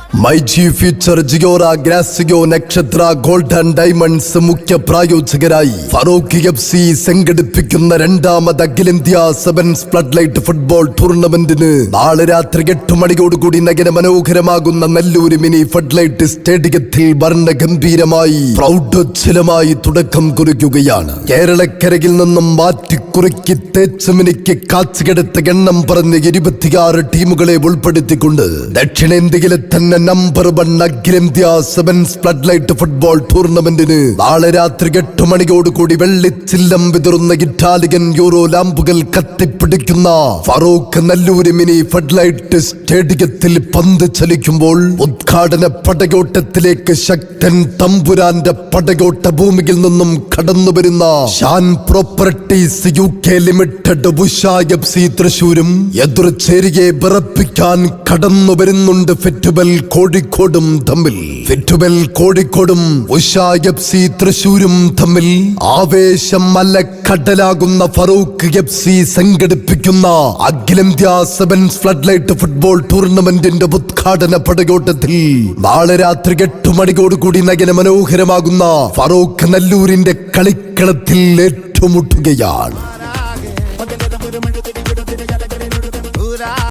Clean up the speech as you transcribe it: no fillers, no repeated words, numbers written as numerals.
MyG future ജിയോറ ഗ്രാസിയോ നക്ഷത്ര gold and diamonds മുഖ്യ പ്രായോജകരായി Farooq FC സംഘടിപ്പിക്കുന്ന രണ്ടാമത് അഖിലേന്ത്യാ സെവൻസ് ഫ്ലഡ് ലൈറ്റ് ഫുട്ബോൾ ടൂർണമെന്റിന് നാളെ രാത്രി 8 മണിയോടുകൂടി നഗര മനോഹരമാകുന്ന നെല്ലൂര് മിനി ഫ്ലഡ് ലൈറ്റ് സ്റ്റേഡിയത്തിൽ വർണ്ണഗംഭീരമായി പ്രൗഢോജ്വലമായി തുടക്കം കുറിക്കുകയാണ്. കേരളക്കരയിൽ നിന്നും മാറ്റിക്കുറുക്കി തേച്ചുമിനിക്ക് കാച്ചുകെടുത്ത എണ്ണം പറഞ്ഞ് 26 ടീമുകളെ ഉൾപ്പെടുത്തിക്കൊണ്ട് ദക്ഷിണേന്ത്യയിലെ തന്നെ നമ്പർ 1 അഖിലേന്ത്യാ സെവൻസ് ഫ്ലഡ് ലൈറ്റ് ഫുട്ബോൾ ടൂർണമെന്റിന് നാളെ രാത്രി 8 മണിയോടുകൂടി വെള്ളിച്ചില്ലം വിതറുന്ന ഇറ്റാലിയൻ യൂറോ ലാമ്പുകൾ കത്തിപ്പിടിക്കുന്ന Farook Nellur mini flood light സ്റ്റേഡിയത്തിൽ പന്ത് ചലിക്കുമ്പോൾ ഉദ്ഘാടന പടയോട്ടത്തിലേക്ക് ശക്തൻ തമ്പുരാന്റെ പടയോട്ട ഭൂമിയിൽ നിന്നും കടന്നു വരുന്ന Shan properties UK limited Usha FC തൃശൂരും എതിർചേരിയെ വിറപ്പിക്കാൻ കടന്നു വരുന്നുണ്ട് ഫിറ്റുബൽ കോഴിക്കോടും തമ്മിൽ. ഫിറ്റുബൽ കോഴിക്കോടും ഉഷ FC തൃശൂരും തമ്മിൽ ആവേശം മലക്കടലാകുന്ന ഫറൂഖ് FC സംഘടിപ്പിക്കുന്ന അഖിലേന്ത്യാ സെവൻസ് ഫ്ലഡ് ലൈറ്റ് ഫുട്ബോൾ ടൂർണമെന്റിന്റെ ഉദ്ഘാടന പടയോട്ടത്തിൽ നാളെ രാത്രി 8 മണിയോടുകൂടി നഗര മനോഹരമാകുന്ന ഫറൂഖ് നെല്ലൂരിന്റെ കളിക്കളത്തിൽ ഏറ്റുമുട്ടുകയാണ്.